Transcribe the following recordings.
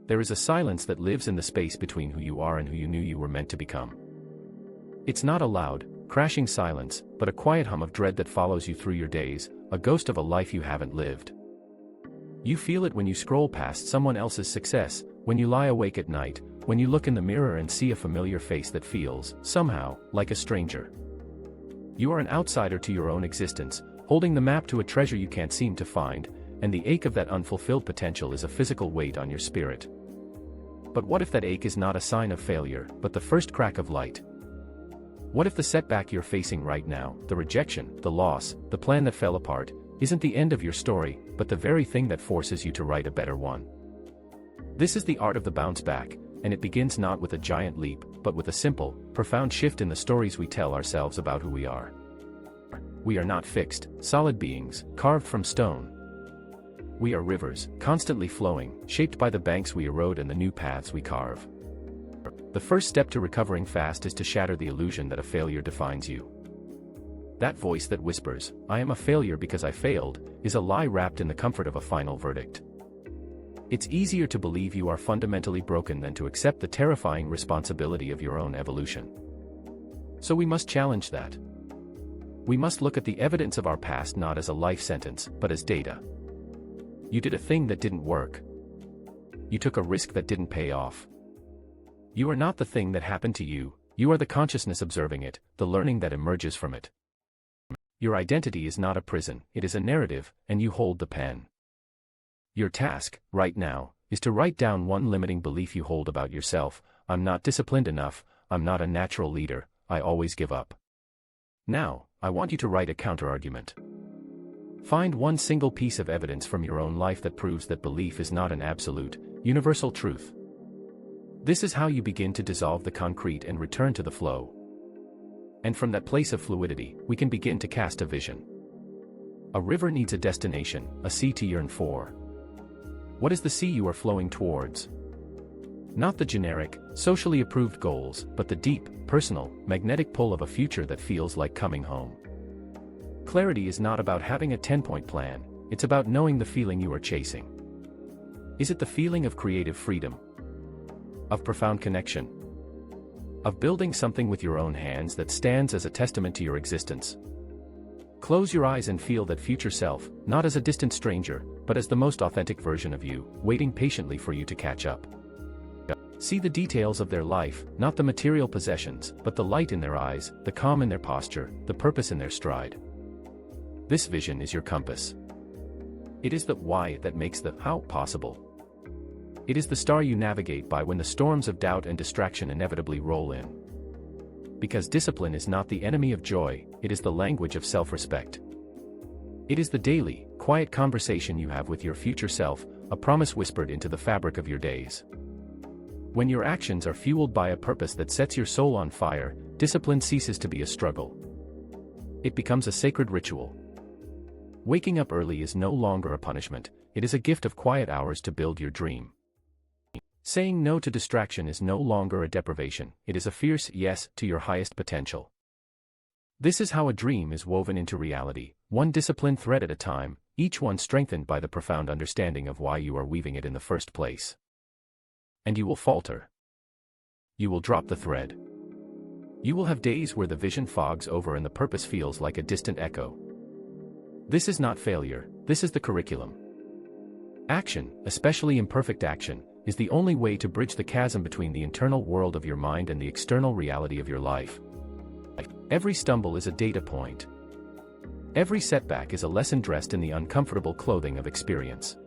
there is a silence that lives in the space between who you are and who you knew you were meant to become. It's not a loud, crashing silence, but a quiet hum of dread that follows you through your days, a ghost of a life you haven't lived. You feel it when you scroll past someone else's success, when you lie awake at night, when you look in the mirror and see a familiar face that feels, somehow, like a stranger. You are an outsider to your own existence, holding the map to a treasure you can't seem to find, and the ache of that unfulfilled potential is a physical weight on your spirit. But what if that ache is not a sign of failure, but the first crack of light? What if the setback you're facing right now, the rejection, the loss, the plan that fell apart, isn't the end of your story, but the very thing that forces you to write a better one? This is the art of the bounce back, and it begins not with a giant leap, but with a simple, profound shift in the stories we tell ourselves about who we are. We are not fixed, solid beings, carved from stone. We are rivers, constantly flowing, shaped by the banks we erode and the new paths we carve. The first step to recovering fast is to shatter the illusion that a failure defines you. That voice that whispers, "I am a failure because I failed," is a lie wrapped in the comfort of a final verdict. It's easier to believe you are fundamentally broken than to accept the terrifying responsibility of your own evolution. So we must challenge that. We must look at the evidence of our past not as a life sentence, but as data. You did a thing that didn't work. You took a risk that didn't pay off. You are not the thing that happened to you, you are the consciousness observing it, the learning that emerges from it. Your identity is not a prison, it is a narrative, and you hold the pen. Your task, right now, is to write down one limiting belief you hold about yourself: "I'm not disciplined enough, I'm not a natural leader, I always give up." Now, I want you to write a counterargument. Find one single piece of evidence from your own life that proves that belief is not an absolute, universal truth. This is how you begin to dissolve the concrete and return to the flow. And from that place of fluidity, we can begin to cast a vision. A river needs a destination, a sea to yearn for. What is the sea you are flowing towards? Not the generic, socially approved goals, but the deep, personal, magnetic pull of a future that feels like coming home. Clarity is not about having a 10-point plan, it's about knowing the feeling you are chasing. Is it the feeling of creative freedom? Of profound connection? Of building something with your own hands that stands as a testament to your existence? Close your eyes and feel that future self, not as a distant stranger, but as the most authentic version of you, waiting patiently for you to catch up. See the details of their life, not the material possessions, but the light in their eyes, the calm in their posture, the purpose in their stride. This vision is your compass. It is the why that makes the how possible. It is the star you navigate by when the storms of doubt and distraction inevitably roll in. Because discipline is not the enemy of joy, it is the language of self-respect. It is the daily, quiet conversation you have with your future self, a promise whispered into the fabric of your days. When your actions are fueled by a purpose that sets your soul on fire, discipline ceases to be a struggle. It becomes a sacred ritual. Waking up early is no longer a punishment, it is a gift of quiet hours to build your dream. Saying no to distraction is no longer a deprivation, it is a fierce yes to your highest potential. This is how a dream is woven into reality, one disciplined thread at a time, each one strengthened by the profound understanding of why you are weaving it in the first place. And you will falter. You will drop the thread. You will have days where the vision fogs over and the purpose feels like a distant echo. This is not failure, this is the curriculum. Action, especially imperfect action, is the only way to bridge the chasm between the internal world of your mind and the external reality of your life. Every stumble is a data point. Every setback is a lesson dressed in the uncomfortable clothing of experience.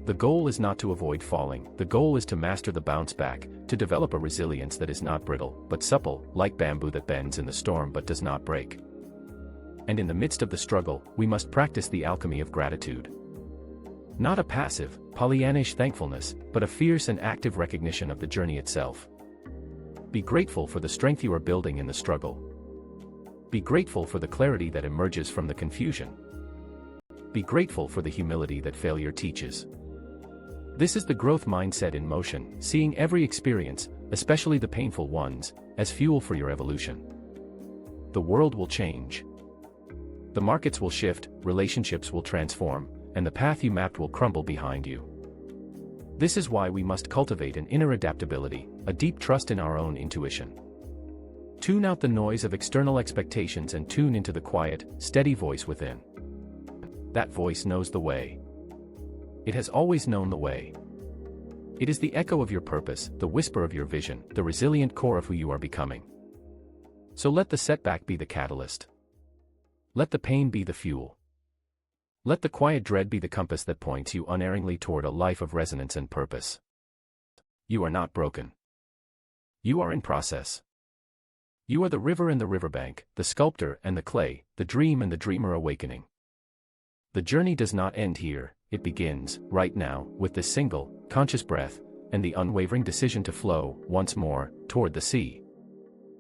The goal is not to avoid falling, the goal is to master the bounce back, to develop a resilience that is not brittle, but supple, like bamboo that bends in the storm but does not break. And in the midst of the struggle, we must practice the alchemy of gratitude. Not a passive, Pollyannish thankfulness, but a fierce and active recognition of the journey itself. Be grateful for the strength you are building in the struggle. Be grateful for the clarity that emerges from the confusion. Be grateful for the humility that failure teaches. This is the growth mindset in motion, seeing every experience, especially the painful ones, as fuel for your evolution. The world will change. The markets will shift, relationships will transform, and the path you mapped will crumble behind you. This is why we must cultivate an inner adaptability, a deep trust in our own intuition. Tune out the noise of external expectations and tune into the quiet, steady voice within. That voice knows the way. It has always known the way. It is the echo of your purpose, the whisper of your vision, the resilient core of who you are becoming. So let the setback be the catalyst. Let the pain be the fuel. Let the quiet dread be the compass that points you unerringly toward a life of resonance and purpose. You are not broken. You are in process. You are the river and the riverbank, the sculptor and the clay, the dream and the dreamer awakening. The journey does not end here, it begins, right now, with this single, conscious breath, and the unwavering decision to flow, once more, toward the sea.